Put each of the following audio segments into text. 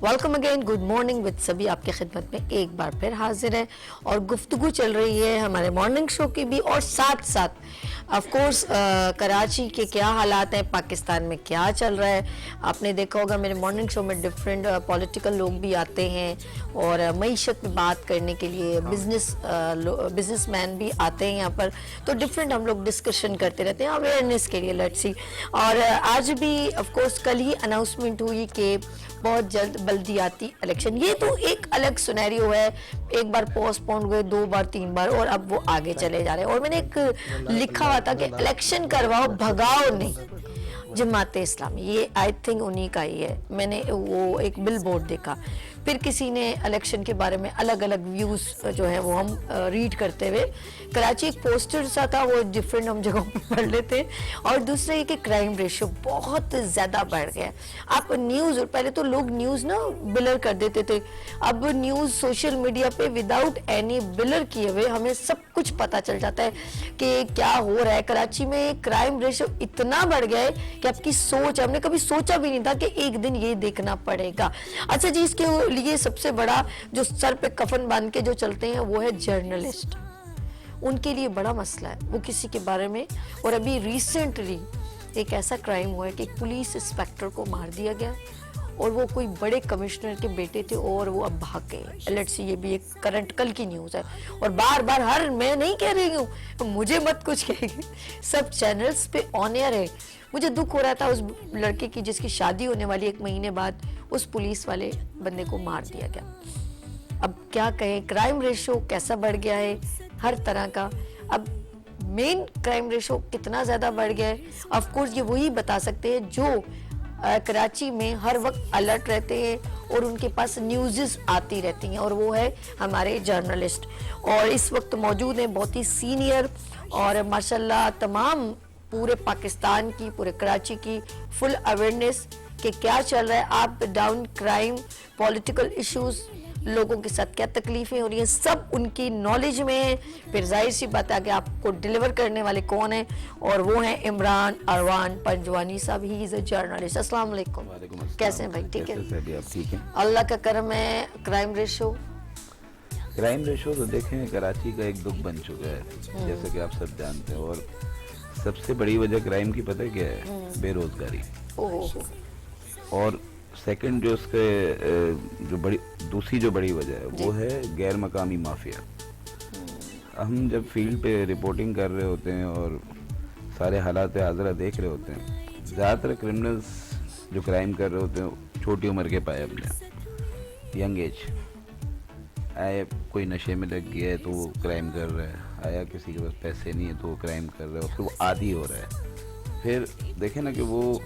Welcome again, good morning with सभी आपके खिदमत में एक बार फिर हाजिर है और गुफ्तगू चल रही है हमारे मॉर्निंग शो की भी, और साथ साथ ऑफ कोर्स कराची के क्या हालात हैं, पाकिस्तान में क्या चल रहा है। आपने देखा होगा मेरे मॉर्निंग शो में डिफरेंट पॉलिटिकल लोग भी आते हैं और मईशत में बात करने के लिए बिजनेसमैन भी आते हैं यहाँ पर, तो डिफरेंट हम लोग डिस्कशन करते रहते हैं अवेयरनेस के लिए। Let's see. और आज भी ऑफ कोर्स कल ही अनाउंसमेंट हुई कि बहुत जल्द बल्दियाती इलेक्शन, ये तो एक अलग सिनेरियो है। एक बार पोस्टपोन हुए, 2 बार 3 बार, और अब वो आगे चले जा रहे हैं। और मैंने एक लिखा हुआ था कि इलेक्शन करवाओ, भगाओ नहीं। जमात इस्लामी, ये आई थिंक उन्हीं का ही है। मैंने वो एक बिल बोर्ड देखा, फिर किसी ने इलेक्शन के बारे में अलग अलग व्यूज जो है वो हम रीड करते हुए, कराची एक पोस्टर सा था, वो डिफरेंट हम जगहों पर पढ़ लेते हैं। और दूसरा ये कि क्राइम रेशियो बहुत ज़्यादा बढ़ गया है। आप न्यूज़, पहले तो लोग न्यूज़ ना बिलर कर देते थे, अब न्यूज़ सोशल मीडिया पे विदाउट एनी बिलर किए हुए हमें सब कुछ पता चल जाता है कि क्या हो रहा है। कराची में क्राइम रेशियो इतना बढ़ गया है कि आपकी सोच, हमने कभी सोचा भी नहीं था कि एक दिन ये देखना पड़ेगा। अच्छा जी, इसके लिए सबसे बड़ा जो सर पे कफन बांध के जो चलते हैं वो है जर्नलिस्ट। उनके लिए बड़ा मसला है वो किसी के बारे में। और अभी रिसेंटली एक ऐसा क्राइम हुआ है कि एक पुलिस इंस्पेक्टर को मार दिया गया, और वो कोई बड़े कमिश्नर के बेटे थे और वो अब भाग गए। लेट्स सी, ये भी एक करंट कल की न्यूज़ है। और बार बार मैं नहीं कह रही हूँ, मुझे मत कुछ कहेगी, सब चैनल्स पे ऑन एयर है। मुझे दुख हो रहा था उस लड़के की जिसकी शादी होने वाली 1 महीने बाद उस पुलिस वाले बंदे को मार दिया गया। अब क्या कहें, क्राइम रेशो कैसा बढ़ गया है हर तरह का। अब मेन क्राइम रेशो कितना ज़्यादा बढ़ गया है, ऑफ कोर्स ये वही बता सकते हैं जो कराची में हर वक्त अलर्ट रहते हैं और उनके पास न्यूज़ आती रहती हैं, और वो है हमारे जर्नलिस्ट। और इस वक्त मौजूद हैं बहुत ही सीनियर और माशाल्लाह तमाम पूरे पाकिस्तान की, पूरे कराची की फुल अवेयरनेस कि क्या चल रहा है, up down, crime, political issues, लोगों के साथ क्या तकलीफें हो रही हैं, सब उनकी नॉलेज में है। फिर जाहिर सी बात है कि आपको डिलीवर करने वाले कौन है, और वो हैं इमरान अरवान पंजवानी साहब। He is a journalist. अस्सलाम वालेकुम। कैसे हैं भाई? ठीक है, अल्लाह का करम है। क्राइम रेशो तो देखें कराची का एक दुख बन चुका है, जैसे कि आप सब जानते हैं। और सबसे बड़ी वजह क्राइम की पता है क्या है? बेरोजगारी। और सेकंड जो उसके दूसरी जो बड़ी वजह है वो है गैर मकामी माफिया। हम जब फील्ड पे रिपोर्टिंग कर रहे होते हैं और सारे हालात हाज़िरा देख रहे होते हैं, ज़्यादातर क्रिमिनल्स जो क्राइम कर रहे होते हैं छोटी उम्र के पाए, अपने यंग एज आए, कोई नशे में लग गया है तो वो क्राइम कर रहा है, आया किसी के पास पैसे नहीं है तो वो क्राइम कर रहा है, उसको वो आदी हो रहा है। फिर देखें ना कि वो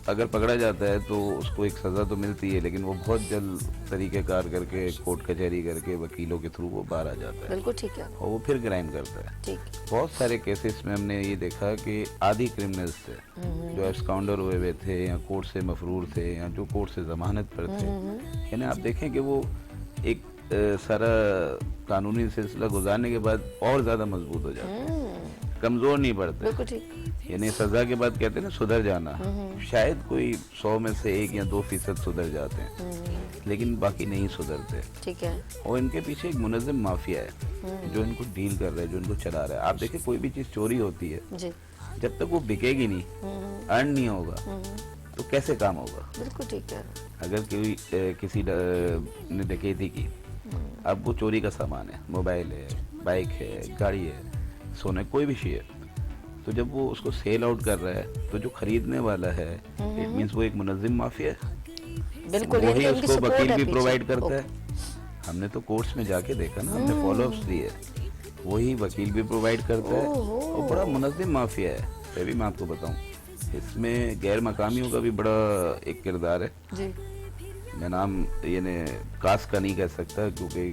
अगर पकड़ा जाता है तो उसको एक सज़ा तो मिलती है, लेकिन वो बहुत जल्द तरीक़ेकार करके, कोर्ट कचहरी करके, वकीलों के थ्रू वो बाहर आ जाता है। बिल्कुल ठीक है। और वो फिर क्राइम करता है। ठीक। बहुत सारे केसेस में हमने ये देखा कि आधी क्रिमिनल्स थे जो एब्सकाउंडर हुए हुए थे, या कोर्ट से मफरूर थे, या जो कोर्ट से ज़मानत पर थे, यानी आप देखें कि वो एक सारा कानूनी सिलसिला गुजारने के बाद और ज़्यादा मजबूत हो जाते हैं, कमज़ोर नहीं पड़ते। यानी सज़ा के बाद कहते हैं ना सुधर जाना, शायद कोई 100 में से 1 या 2% सुधर जाते हैं, लेकिन बाकी नहीं सुधरते। ठीक है। और इनके पीछे एक मुनज़्ज़म माफिया है जो इनको डील कर रहा है, जो इनको चला रहा है। आप देखिए कोई भी चीज़ चोरी होती है जी, जब तक वो बिकेगी नहीं, अर्न नहीं होगा, तो कैसे काम होगा? बिल्कुल ठीक है। अगर कोई किसी ने डकैती की, अब वो चोरी का सामान है, मोबाइल है, बाइक है, गाड़ी है, सोना, कोई भी चीज़ है, तो जब वो उसको सेल आउट कर रहा है तो जो खरीदने वाला है, इट मीन्स वो एक मुनज़्ज़म माफिया है। बिल्कुल, वही उसको वकील भी प्रोवाइड करता है। हमने तो कोर्ट्स में जाके देखा ना, हमने फॉलोअप्स दिए, वही वकील भी प्रोवाइड करता है, और बड़ा मुनज़्ज़म माफिया है। फिर भी मैं आपको बताऊं, इसमें गैर मकामियों का भी बड़ा एक किरदार है जी। मैं नाम यानी कास्ट का नहीं कह सकता क्योंकि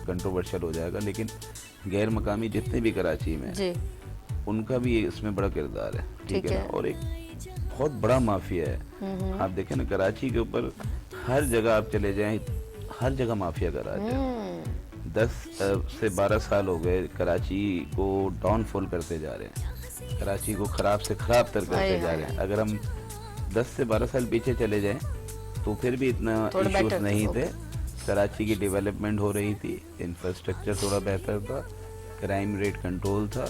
कंट्रोवर्शियल हो जाएगा, लेकिन गैर मकामी जितने भी कराची में जी, उनका भी इसमें बड़ा किरदार है। ठीक है ना? और एक बहुत बड़ा माफिया है। आप देखें ना कराची के ऊपर हर जगह आप चले जाएं, हर जगह माफिया का राज है। 10 से 12 साल हो गए कराची को डाउनफॉल करते जा रहे हैं, कराची को खराब से खराब तर करते जा रहे हैं। अगर हम 10 से 12 साल पीछे चले जाएं तो फिर भी इतना थोड़ा इश्यूज better नहीं थे, थे। कराची की डेवलपमेंट हो रही थी, इंफ्रास्ट्रक्चर थोड़ा बेहतर था, क्राइम रेट कंट्रोल था।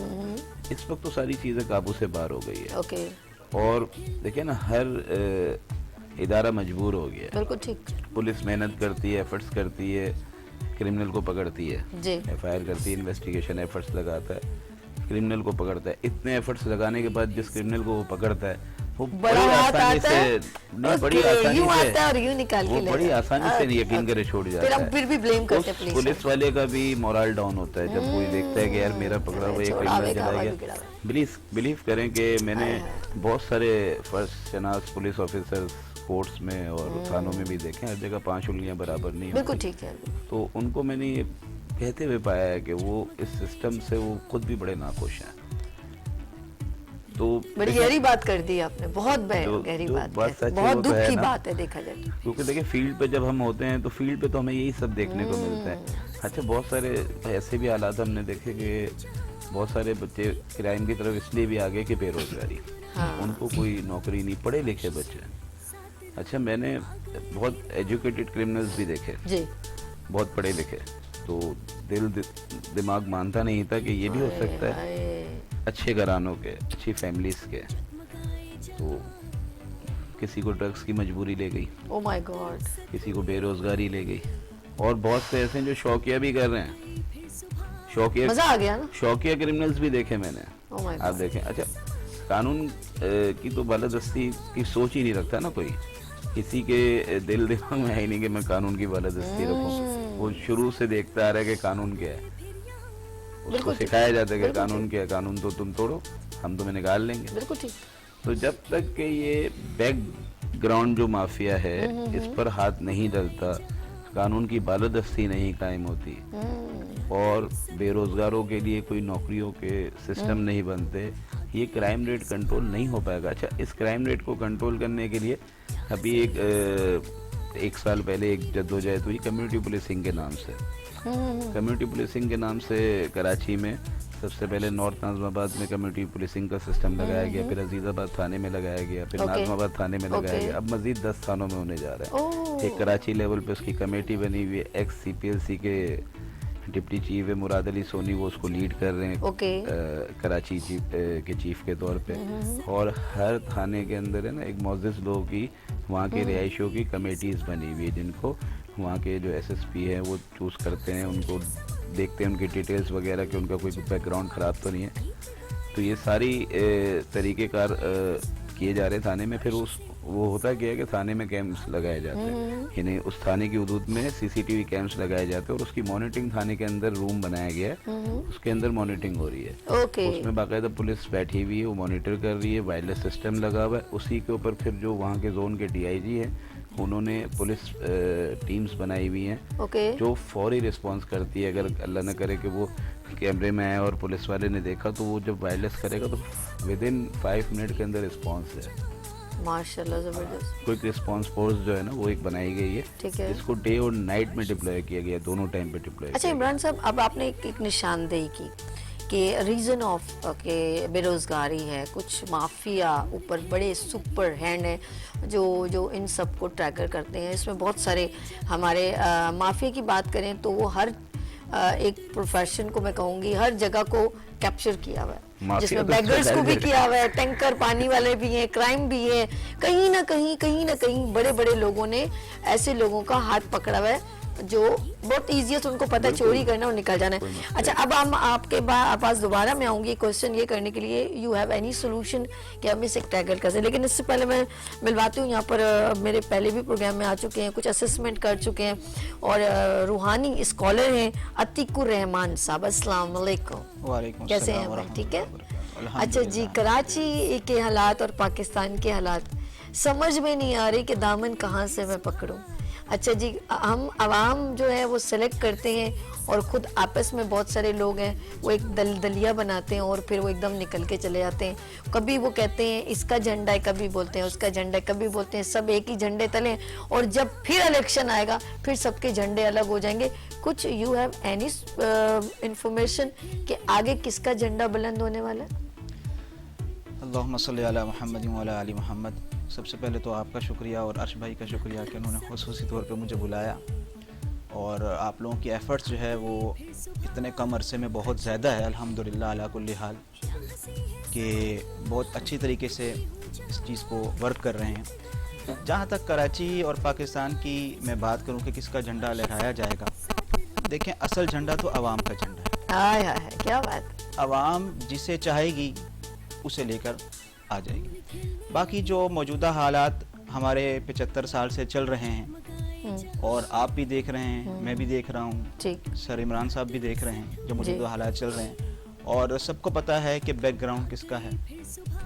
इस वक्त तो सारी चीज़ें काबू से बाहर हो गई है। ओके, और देखिए ना, हर इदारा मजबूर हो गया है। बिल्कुल ठीक पुलिस मेहनत करती है, एफर्ट्स करती है, क्रिमिनल को पकड़ती है, जी। एफआईआर करती है, इन्वेस्टिगेशन एफर्ट्स लगाता है, क्रिमिनल को पकड़ता है। इतने एफर्ट्स लगाने के बाद जिस क्रिमिनल को वो पकड़ता है, वो बड़ा हाथ आसानी आता से है, नहीं, बड़ी ओके, आसानी यूं से आता है और यूं निकाल के वो ले बड़ी जाता है। आसानी से ओके, यकीन ओके। करे छोड़ जाता फिर है। हम फिर भी ब्लेम करते हैं उस पुलिस पुलिस वाले का भी मोरल डाउन होता है जब कोई देखता है कि यार मेरा पकड़ा हुआ एक क्रिमिनल चला गया। बिलीव करें कि मैंने बहुत सारे फर्स्ट शनास पुलिस ऑफिसर्स कोर्ट्स में और थानों में भी देखे, हर जगह 5 उंगलियां बराबर नहीं बिल्कुल होती। ठीक है। तो उनको मैंने ये कहते हुए पाया है कि वो इस सिस्टम से वो खुद भी बड़े नाखुश हैं। तो बड़ी गहरी बात कर दी आपने, बहुत गहरी जो बात बात है, सच है बहुत वो तो दुख है की ना। बात है देखा जाए तो। क्योंकि देखिए फील्ड पे जब हम होते हैं तो फील्ड पे तो हमें यही सब देखने को मिलता है। अच्छा, बहुत सारे ऐसे भी हालात हमने देखे कि बहुत सारे बच्चे क्राइम की तरफ इसलिए भी आ गए कि बेरोजगारी, उनको कोई नौकरी नहीं, पढ़े लिखे बच्चे। अच्छा, मैंने बहुत एजुकेटेड क्रिमिनल्स भी देखे, जी, बहुत पढ़े लिखे, तो दिमाग मानता नहीं था कि ये भी हो सकता है। अच्छे घरानों के, अच्छी फैमिलीज के, तो किसी को ड्रग्स की मजबूरी ले गई, ओ माय गॉड, किसी को बेरोजगारी ले गई, और बहुत से ऐसे हैं जो शौकिया भी कर रहे हैं। शौकिया, मजा आ गया ना। शौकिया क्रिमिनल्स भी देखे मैंने। ओ माय आप गॉड, देखें, अच्छा, कानून की तो बालादस्ती की सोच ही नहीं रखता ना कोई, किसी के दिल दिमाग में है ही नहीं कि मैं कानून की बालादस्ती रखूं। वो शुरू से देखता आ रहा है कि कानून क्या है, उसको सिखाया जाता है कि कानून क्या है, कानून तो तुम तोड़ो, हम तुम्हें निकाल लेंगे। बिल्कुल ठीक। तो जब तक कि ये बैकग्राउंड जो माफिया है इस पर हाथ नहीं डलता, कानून की बालादस्ती नहीं कायम होती, और बेरोजगारों के लिए कोई नौकरियों के सिस्टम नहीं बनते, ये क्राइम रेट कंट्रोल नहीं हो पाएगा। अच्छा, इस क्राइम रेट को कंट्रोल करने के लिए अभी एक साल पहले एक जद्दोजहद हुई कम्युनिटी पुलिसिंग के नाम से। कम्युनिटी पुलिसिंग के नाम से कराची में सबसे पहले नॉर्थ नाज़िमाबाद में कम्युनिटी पुलिसिंग का सिस्टम लगाया गया, फिर अजीज़ाबाद थाने में लगाया गया, फिर नाज़िमाबाद थाने में लगाया गया, अब मजीद 10 थानों में होने जा रहा है। एक कराची लेवल पे उसकी कमेटी बनी हुई है, एक्स CPLC के डिप्टी चीफ है मुराद अली सोनी, वो उसको लीड कर रहे हैं कराची के चीफ के तौर पे। और हर थाने के अंदर है ना एक मोअज़्ज़िज़ लोगों की, वहाँ के रिहायशियों की कमेटीज़ बनी हुई है, जिनको वहाँ के जो SSP हैं वो चूज़ करते हैं, उनको देखते हैं उनकी डिटेल्स वगैरह कि उनका कोई बैकग्राउंड ख़राब तो नहीं है। तो ये सारी तरीक़ेकार किए जा रहे थाने में। फिर वो होता क्या है कि थाने में कैम्प्स लगाए जाते हैं, यानी उस थाने की हदूद में CCTV कैम्प्स लगाए जाते हैं, और उसकी मॉनिटरिंग थाने के अंदर रूम बनाया गया है, उसके अंदर मॉनिटरिंग हो रही है। उसमें बाकायदा पुलिस बैठी हुई है, वो मॉनिटर कर रही है, वायरलेस सिस्टम लगा हुआ है। उसी के ऊपर फिर जो वहाँ के जोन के DIG हैं, उन्होंने पुलिस टीम्स बनाई हुई हैं जो फौरी रिस्पांस करती है। अगर अल्लाह न करे कि वो कैमरे में आए और पुलिस वाले ने देखा, तो वो जब वायरलेस करेगा तो विदिन 5 मिनट के अंदर रिस्पांस है। माशाल्लाह, जबरदस्त। क्विक रिस्पांस फोर्स जो है ना, वो एक बनाई गई है, जिसको डे और नाइट में डिप्लॉय किया गया, दोनों टाइम पे डिप्लॉय। अच्छा इमरान साहब, अब आपने एक निशानदेही की कि रीज़न ऑफ के बेरोज़गारी है, कुछ माफिया ऊपर बड़े सुपर हैंड हैं जो इन सब को ट्रैकर करते हैं। इसमें बहुत सारे हमारे माफिया की बात करें तो वो हर एक प्रोफेशन को मैं कहूँगी हर जगह को कैप्चर किया हुआ है, जिसमें बेगर्स को भी किया हुआ है, टैंकर पानी वाले भी हैं, क्राइम भी है, कहीं ना कहीं बड़े बड़े लोगों ने ऐसे लोगों का हाथ पकड़ा हुआ है जो बहुत ईजी है, तो उनको पता है चोरी करना और निकल जाना है। अच्छा, अब हम आपके पास दोबारा मैं आऊँगी क्वेश्चन ये करने के लिए, यू हैव एनी सोल्यूशन कि हम इसे टैकल कर सकें। लेकिन इससे पहले मैं मिलवाती हूँ, यहाँ पर मेरे पहले भी प्रोग्राम में आ चुके हैं, कुछ असेसमेंट कर चुके हैं, और रूहानी स्कॉलर हैं अतीकुर रहमान साहब। अस्सलाम वालेकुम, कैसे हैं भाई? ठीक है। अच्छा जी, कराची के हालात और पाकिस्तान के हालात समझ में नहीं आ रही कि दामन कहाँ से मैं पकड़ूं। अच्छा जी, हम आवाम जो है वो सेलेक्ट करते हैं, और ख़ुद आपस में बहुत सारे लोग हैं वो एक दलिया बनाते हैं, और फिर वो एकदम निकल के चले जाते हैं। कभी वो कहते हैं इसका झंडा है, कभी बोलते हैं उसका झंडा है, कभी बोलते हैं सब एक ही झंडे तले, और जब फिर इलेक्शन आएगा फिर सबके झंडे अलग हो जाएंगे। कुछ यू हैव एनी इंफॉर्मेशन कि आगे किसका झंडा बुलंद होने वाला है? अल्लाहुम्मा सल्ली अला मुहम्मद व अला आलि मुहम्मद। सबसे पहले तो आपका शुक्रिया और अर्श भाई का शुक्रिया कि उन्होंने खुसूसी तौर पे मुझे बुलाया, और आप लोगों की एफ़र्ट्स जो है वो इतने कम अरसे में बहुत ज़्यादा है अल्हम्दुलिल्लाह अला कुल्ली हाल, कि बहुत अच्छी तरीके से इस चीज़ को वर्क कर रहे हैं। जहाँ तक कराची और पाकिस्तान की मैं बात करूँ कि किसका झंडा लहराया जाएगा, देखें असल झंडा तो आवाम का झंडा है। हाय हाय क्या बात। आवाम जिसे चाहेगी उसे लेकर आ जाएगी। बाकी जो मौजूदा हालात हमारे 75 साल से चल रहे हैं और आप भी देख रहे हैं, मैं भी देख रहा हूँ, ठीक। सर इमरान साहब भी देख रहे हैं जो मौजूदा हालात चल रहे हैं, और सबको पता है कि बैकग्राउंड किसका है,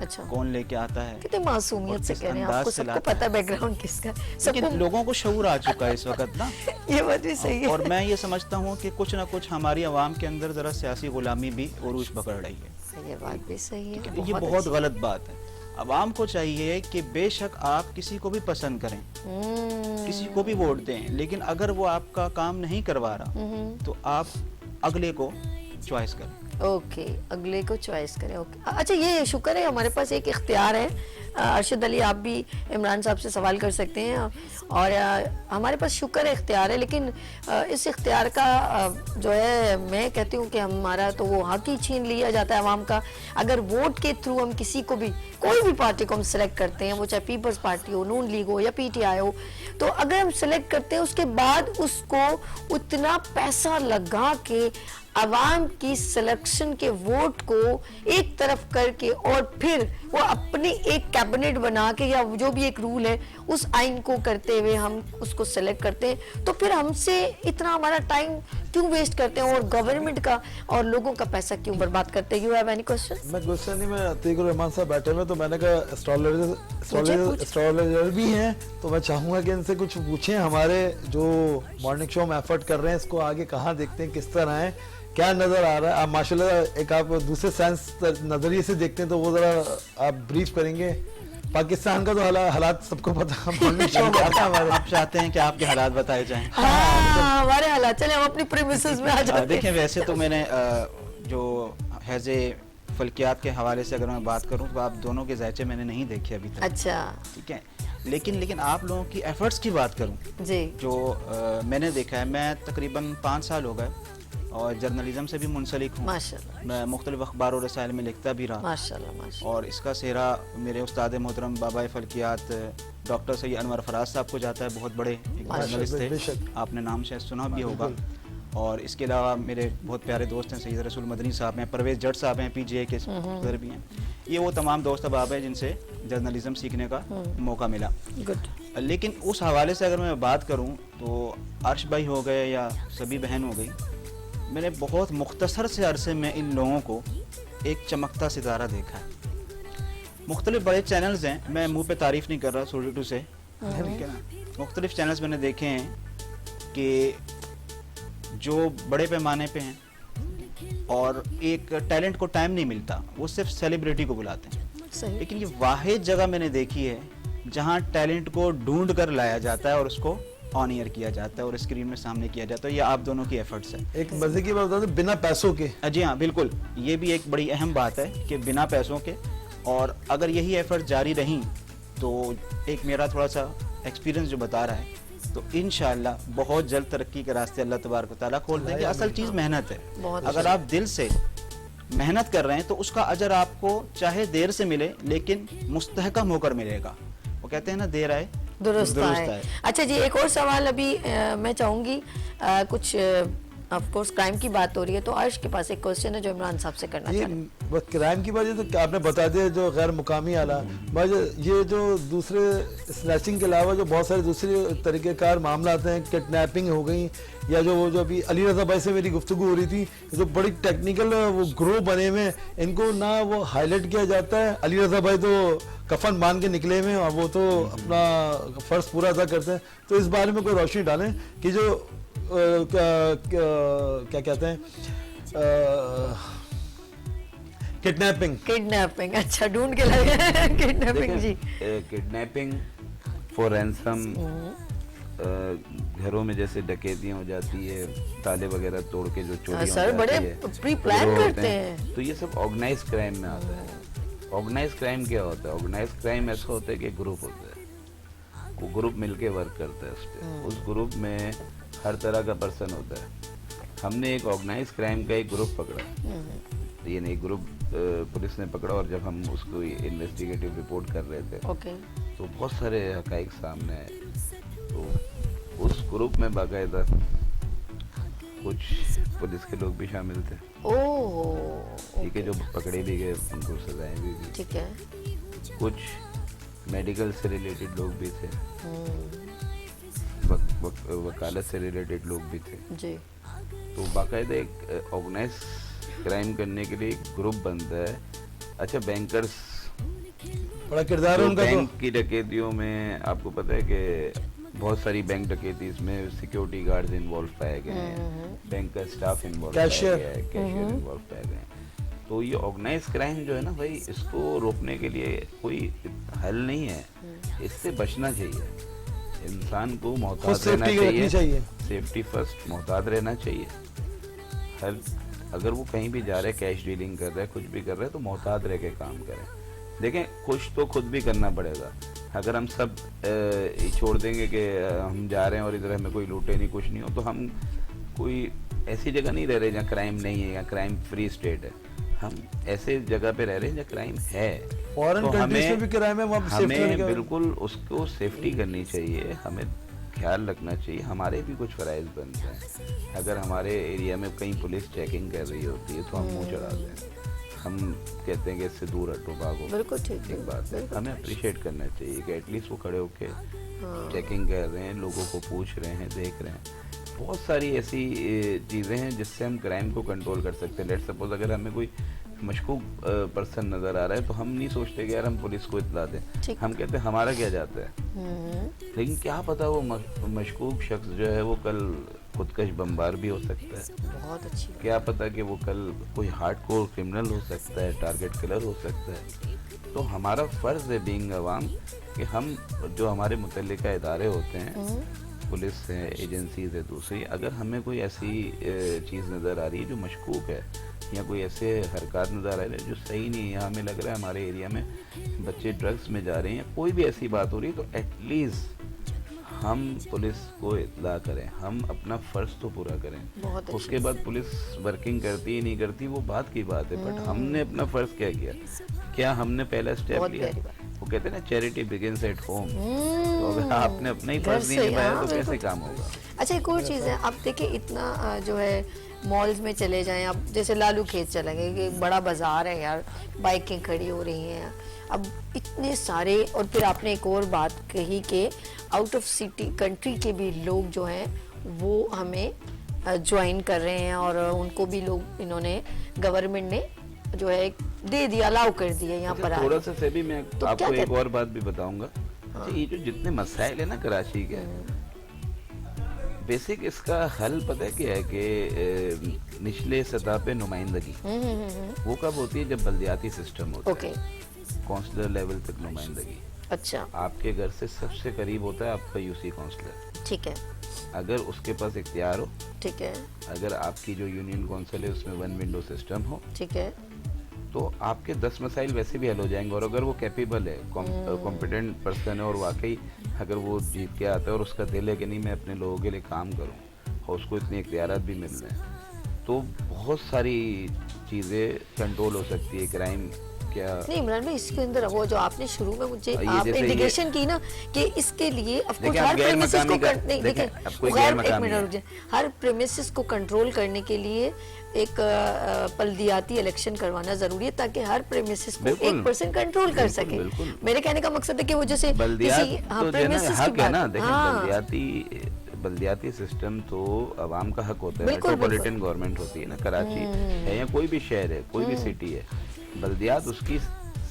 अच्छा कौन लेके आता है, कितने मासूमियत से किस कह रहे हैं, अंदाज आपको से सबको लाता पता है बैकग्राउंड किसका है, लेकिन सबको लोगों को शऊर आ चुका है इस वक्त ना। ये बात भी सही है। और मैं ये समझता हूँ कि कुछ ना कुछ हमारी आवाम के अंदर ज़रा सियासी गुलामी भी उरूज पकड़ रही है। ये बात भी सही है। ये बहुत गलत बात है। आवाम को चाहिए कि बेशक आप किसी को भी पसंद करें, किसी को भी वोट दें, लेकिन अगर वो आपका काम नहीं करवा रहा तो आप अगले को चॉइस करें। ओके, अगले को चॉइस करें। ओके, अच्छा ये शुक्र है हमारे पास एक इख्तियार है। अरशद अली आप भी इमरान साहब से सवाल कर सकते हैं, और हमारे पास शुक्र है इख्तियार है, लेकिन इस इख्तियार का जो है मैं कहती हूँ कि हमारा तो वो हक ही छीन लिया जाता है आवाम का। अगर वोट के थ्रू हम किसी को भी, कोई भी पार्टी को हम सेलेक्ट करते हैं, वो चाहे पीपल्स पार्टी हो, नून लीग हो या पीटीआई हो, तो अगर हम सेलेक्ट करते हैं उसके बाद उसको उतना पैसा लगा के अवाम की सिलेक्शन के वोट को एक तरफ करके और फिर वो अपनी एक कैबिनेट बना के या जो भी एक रूल है उस आइन को करते हुए हम उसको सेलेक्ट करते हैं, तो फिर हमसे इतना हमारा टाइम क्यों वेस्ट करते हैं और गवर्नमेंट का और लोगों का पैसा क्यों बर्बाद करते हैं? You have any question? मैं क्वेश्चन नहीं, मैं अतीकुर रहमान साहब बैठे हुए तो मैंने कहा एस्ट्रोलॉजर भी हैं, तो मैं चाहूंगा कि इनसे कुछ पूछें। हमारे जो मॉर्निंग शो में एफर्ट कर रहे हैं इसको आगे कहाँ देखते हैं, किस तरह है, क्या नजर आ रहा है? आप माशाल्लाह एक आप दूसरे साइंस नजरिए से देखते हैं, तो वो जरा आप ब्रीफ करेंगे। पाकिस्तान का तो हालात सबको पता है, मॉर्निंग शो में आता है हमारे। आप चाहते हैं कि आपके हालात बताए जाएं? हमारे हालात, चले हम अपनी प्रीमिसेस में आ जाते हैं। देखें वैसे तो मैंने जो हैज़े फल्कियात के हवाले से अगर मैं बात करूं तो आप दोनों के जायचे मैंने नहीं देखे अभी तक। अच्छा, ठीक है, लेकिन आप लोगों की एफर्ट्स की बात करूं जी, जो मैंने देखा है, मैं तकरीबन 5 साल हो गए और जर्नलिज्म से भी मुंसलिक हूँ। माशाल्लाह, मैं मुख्तलिफ अखबार और रसायल में लिखता भी रहा, माशाल्लाह, माशाल्लाह। और इसका सेहरा मेरे उस्ताद मोहतरम बाबा फल्कियात डॉक्टर सैयद अनवर फराज साहब को जाता है। बहुत बड़े एक जर्नलिस्ट थे, आपने नाम शायद सुना भी होगा। और इसके अलावा मेरे बहुत प्यारे दोस्त हैं, सैयद रसूल मदनी साहब हैं, परवेज़ जट साहब हैं, PGI के सदर भी हैं। ये वो तमाम दोस्त अहबाब हैं जिनसे जर्नलिज्म सीखने का मौका मिला। गुड। लेकिन उस हवाले से अगर मैं बात करूं तो अर्श भाई हो गए या सभी बहन हो गई, मैंने बहुत मुख्तसर से अरसे में इन लोगों को एक चमकता सितारा देखा है। मुख्तलिफ बड़े चैनल्स हैं, मैं मुंह पे तारीफ़ नहीं कर रहा, सॉरी टू से, ठीक है ना। मुख्तलिफ चैनल्स मैंने देखे हैं कि जो बड़े पैमाने पे हैं और एक टैलेंट को टाइम नहीं मिलता, वो सिर्फ सेलिब्रिटी को बुलाते हैं। सही। लेकिन ये वाहिद जगह मैंने देखी है जहाँ टैलेंट को ढूंढ कर लाया जाता है और उसको ऑन ईयर किया जाता है और स्क्रीन में सामने किया जाता है। ये आप दोनों की एफर्ट्स है। एक मजे की बात बता दें, बिना पैसों के। जी हाँ, बिल्कुल, ये भी एक बड़ी अहम बात है कि बिना पैसों के, और अगर यही एफर्ट जारी रहीं तो एक मेरा थोड़ा सा एक्सपीरियंस जो बता रहा है, तो इंशाअल्लाह बहुत जल्द तरक्की के रास्ते अल्लाह तबारक व तआला खोल देंगे। असल चीज़ मेहनत है। अगर आप दिल से मेहनत कर रहे हैं तो उसका अजर आपको चाहे देर से मिले लेकिन मुस्तहकम होकर मिलेगा। वो कहते हैं ना, देर आए दुरुस्त आए। अच्छा जी, एक और सवाल अभी मैं चाहूँगी, कुछ ऑफ कोर्स क्राइम की बात हो रही है, तो अर्श के पास एक क्वेश्चन है जो इमरान साहब से करना चाह रहे हैं। बस क्राइम की वजह तो आपने बता दिया, जो गैर मुकामी आला, ये जो दूसरे स्नैचिंग के अलावा जो बहुत सारे दूसरे तरीक़ेकार मामला आते हैं, किडनैपिंग हो गई, या जो अभी अली रज़ा भाई से मेरी गुफ्तगू हो रही थी, जो बड़ी टेक्निकल वो ग्रोह बने हुए, इनको ना वो हाईलाइट किया जाता है। अली रज़ा भाई तो कफन बांध के निकले हुए और वो तो अपना फ़र्ज पूरा अदा करते हैं। तो इस बारे में कोई रोशनी डालें कि जो क्या कहते हैं, किडनैपिंग। अच्छा, ढूंढ के लगे किडनैपिंग जी। किडनैपिंग फॉर रैंसम, घरों में जैसे डकैतियां हो जाती है, ताले वगैरह तोड़ के जो चोरी सर बड़े प्री प्लान करते हैं, तो ये सब ऑर्गेनाइज क्राइम में आता है। ऑर्गेनाइज क्राइम क्या होता है? ऑर्गेनाइज क्राइम ऐसा होता है कि ग्रुप होता है, वो ग्रुप मिलके वर्क करता है उस पर, उस ग्रुप में हर तरह का पर्सन होता है। हमने एक ऑर्गेनाइज क्राइम का एक ग्रुप पकड़ा, ये नहीं ग्रुप पुलिस ने पकड़ा, और जब हम उसको इन्वेस्टिगेटिव रिपोर्ट कर रहे थे ओके तो बहुत सारे हकाइक सामने आए। तो उस ग्रुप में बाकायदा कुछ पुलिस के लोग भी शामिल थे, ओह ठीक है, जो पकड़े भी गए, उनको सजाएं भी दी। ठीक है कुछ मेडिकल से रिलेटेड लोग भी थे, वकालत से रिलेटेड लोग भी थे। जी तो बाकायदा एक ऑर्गेनाइज क्राइम करने के लिए एक ग्रुप बनता है। अच्छा, बैंकर्स, बड़ा किरदार है जो उनका बैंक तो। की डकैतियों में आपको पता है कि बहुत सारी बैंक डकैती इसमें सिक्योरिटी गार्ड्स इन्वॉल्व पाए गए हैं, बैंक का स्टाफ इन्वॉल्व पाया कैशियर। गया है, कैशियर इन्वॉल्व पाए गए हैं। तो ये ऑर्गेनाइज क्राइम जो है ना भाई, इसको रोकने के लिए कोई हल नहीं है, इससे बचना चाहिए। इंसान को खुद मोहतात रहना सेफ्टी रखनी चाहिए। सेफ्टी फर्स्ट, मोहतात रहना चाहिए। हर अगर वो कहीं भी जा रहे हैं, कैश डीलिंग कर रहे हैं, कुछ भी कर रहे हैं, तो मोहतात रह के काम करें। देखें, कुछ तो खुद भी करना पड़ेगा। अगर हम सब छोड़ देंगे कि हम जा रहे हैं और इधर हमें कोई लूटे नहीं, कुछ नहीं हो, तो हम कोई ऐसी जगह नहीं रह रहे जहाँ क्राइम नहीं है या क्राइम फ्री स्टेट है। हम ऐसे जगह पे रह रहे हैं जहाँ क्राइम है। फॉरेन तो कंट्रीज में भी क्राइम है, वहाँ सेफ्टी हमें होने का- बिल्कुल उसको सेफ्टी करनी चाहिए, हमें ख्याल रखना चाहिए। हमारे भी कुछ फ़राइज़ बनते हैं। अगर हमारे एरिया में कहीं पुलिस चेकिंग कर रही होती है तो हम मुँह चढ़ा दें, हम कहते हैं कि इससे दूर हटो, भागो। बिल्कुल ठीक एक बात है, बिल्कुल हमें अप्रिशिएट करना चाहिए कि एटलीस्ट वो खड़े होके चेकिंग कर रहे हैं, लोगों को पूछ रहे हैं, देख रहे हैं। बहुत सारी ऐसी चीज़ें हैं जिससे हम क्राइम को कंट्रोल कर सकते हैं। लेट सपोज अगर हमें कोई मशकूक पर्सन नज़र आ रहा है तो हम नहीं सोचते कि यार हम पुलिस को इतला दें, ठीक। हम कहते हैं हमारा क्या जाता है। लेकिन क्या पता वो मशकूक शख्स जो है वो कल खुदकश बमबार भी हो सकता है। बहुत अच्छी बात। क्या पता कि वो कल कोई हार्डकोर क्रिमिनल हो सकता है, टारगेट किलर हो सकता है। तो हमारा फ़र्ज़ है बीइंग अवाम कि हम जो हमारे मुतल्लिका इदारे होते हैं, पुलिस है, एजेंसीज है दूसरी, अगर हमें कोई ऐसी चीज़ नज़र आ रही है जो मशकूक है या कोई ऐसे हरकत नज़र आ रहे हैं जो सही नहीं है, हमें लग रहा है हमारे एरिया में बच्चे ड्रग्स में जा रहे हैं, कोई भी ऐसी बात हो रही है, तो एटलीस्ट हम पुलिस को इत्तला करें, हम अपना फ़र्ज़ तो पूरा करें। बहुत अच्छी उसके बाद पुलिस वर्किंग करती है नहीं करती वो बात की बात है, बट हमने अपना फ़र्ज़ क्या किया, क्या हमने पहला स्टेप बहुत लिया। प्यारी बात। वो कहते हैं ना, चैरिटी बिगिंस एट होम। तो अगर आपने अपना ही घर फ़र्ज़ नहीं से, निभाया हाँ, तो कैसे बिल्कुल। काम होगा। अच्छा, एक और चीज़ है, आप देखिए इतना जो है मॉल्स में चले जाएं, आप जैसे लालू खेत चलेंगे कि एक बड़ा बाजार है यार, बाइकें खड़ी हो रही हैं, अब इतने सारे, और फिर आपने एक और बात कही कि आउट ऑफ सिटी कंट्री के भी लोग जो हैं वो हमें ज्वाइन कर रहे हैं, और उनको भी लोग इन्होंने, गवर्नमेंट ने जो है दे दिया, अलाउ कर दिया यहाँ पर अच्छा, थोड़ा आने। सा से भी मैं तो क्या आपको एक कहते- और बात भी बताऊंगा। अच्छा, ये जो जितने मसाइल है ना कराची के, बेसिक इसका हल पता है क्या है कि निचले सतह पे नुमाइंदगी वो कब होती है, जब बल्दियाती सिस्टम होता ओके, है, काउंसलर लेवल तक नुमाइंदगी। अच्छा आपके घर से सबसे करीब होता है आपका यूसी काउंसलर। ठीक है, अगर उसके पास इख्तियार हो, ठीक है, अगर आपकी जो यूनियन काउंसिल है उसमें वन विंडो सिस्टम हो, ठीक है, तो आपके 10 मसाइल वैसे भी हल हो जाएंगे। और अगर वो कैपेबल है, कॉम्पिटेंट पर्सन है, और वाकई अगर वो जीत के आता है और उसका दिल है कि नहीं मैं अपने लोगों के लिए काम करूं, और उसको इतने इख्तियारात भी मिल रहे हैं, तो बहुत सारी चीज़ें कंट्रोल हो सकती है। क्राइम क्या, नहीं इमरान भाई, इसके अंदर वो जो आपने शुरू में मुझे ये आप जैसे इंडिकेशन की ना कि इसके लिए ऑफ कोर्स देखिए, आप हर गैर प्रेमिसेस को मकामी का- नहीं देखिए, देखिए, अब कोई गैर गैर एक मकामी मिनट है। रुक जाए, हर प्रेमिसेस को कंट्रोल करने के लिए एक बल्दियाती इलेक्शन करवाना जरूरी है, ताकि हर प्रेमिसेस को बिल्कुल। 1% कंट्रोल कर बिल्कुल, सके। बिल्कुल। मेरे कहने का मकसद है कि वो जैसे बल्दियात किसी तो जो है ना premises की हक है ना, बात- देखिए हाँ, बल्दियाती सिस्टम तो आवाम का हक होता है। बिल्कुल, मेट्रोपॉलिटन गवर्नमेंट होती है ना, कराची है या कोई भी शहर है, कोई भी सिटी है, बल्दियात उसकी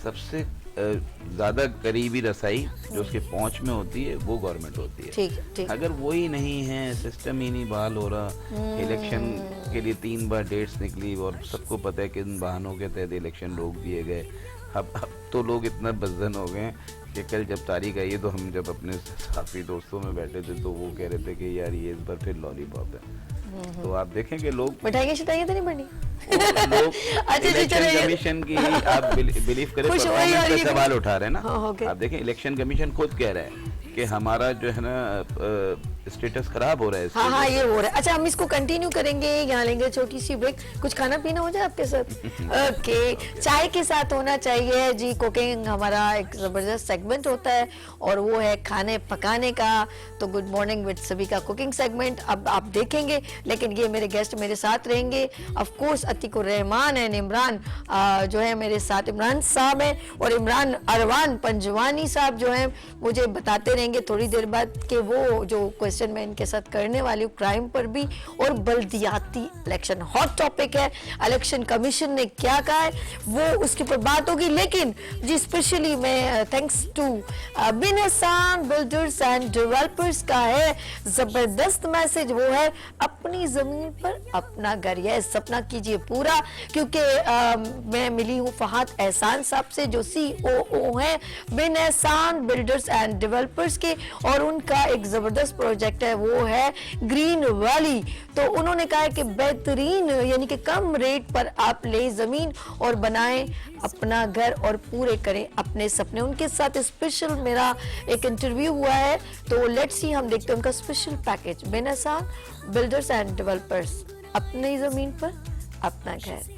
सबसे ज़्यादा करीबी रसाई जो उसकी पहुंच में होती है वो गवर्नमेंट होती है। ठीक ठीक, अगर वही नहीं है, सिस्टम ही नहीं बहाल हो रहा, इलेक्शन के लिए 3 बार डेट्स निकली और सबको पता है कि इन बहानों के तहत इलेक्शन रोक दिए गए। अब तो लोग इतना बज़न हो गए कि कल जब तारीख आई है तो हम जब अपने साथी दोस्तों में बैठे थे तो वो कह रहे थे कि यार ये इस बार फिर लॉलीपॉप है। तो आप देखेंगे लोग मिठाइयाँ शिटाइयाँ तो नहीं बनी? लोग अच्छा जी, चलो इलेक्शन ये- कमीशन की आप बिलीव करें खुश हुए परफॉर्मेंस और पे ये- सवाल उठा रहे हैं ना। हाँ, okay. आप देखें इलेक्शन कमीशन खुद कह रहा है कि हमारा जो है ना स्टेटस खराब हो रहा है इसकी हाँ हाँ वजह ये हो रहा है। अच्छा हम इसको कंटिन्यू करेंगे, यहाँ लेंगे छोटी सी ब्रेक, कुछ खाना पीना हो जाए आपके साथ? ओके, चाय के साथ होना चाहिए जी। कुकिंग हमारा एक जबरदस्त सेगमेंट होता है और वो है खाने पकाने का। तो गुड मॉर्निंग विद सभी का कुकिंग सेगमेंट अब आप देखेंगे, लेकिन ये मेरे गेस्ट मेरे साथ रहेंगे। Of course Atiqur Rahman and Imran जो है मेरे साथ, इमरान साहब हैं और इमरान अरवान पंजवानी साहब जो हैं मुझे बताते रहेंगे थोड़ी देर बाद कि वो जो क्वेश्चन मैं इनके साथ करने वाली हूँ क्राइम पर भी और बल्दियाती इलेक्शन, हॉट टॉपिक है। इलेक्शन कमीशन ने क्या कहा है वो उसके ऊपर बात होगी। लेकिन जी स्पेशली मैं thanks to Bin Hasan builders and developers का है जबरदस्त मैसेज, वो है अपनी जमीन पर अपना घर। यह सपना कीजिए पूरा, क्योंकि मैं मिली हूँ फहाद एहसान साहब से जो COO हैं बिन हसन बिल्डर्स एंड डेवलपर्स के, और उनका एक जबरदस्त प्रोजेक्ट है वो है ग्रीन वैली। तो उन्होंने कहा है कि बेहतरीन यानी कि कम रेट पर आप ले जमीन और बनाएं अपना घर और पूरे करें अपने सपने। उनके साथ स्पेशल मेरा एक इंटरव्यू हुआ है, तो लेट्स सी हम देखते हैं उनका special package. Bin Hasan builders and developers, अपनी जमीन पर अपना घर।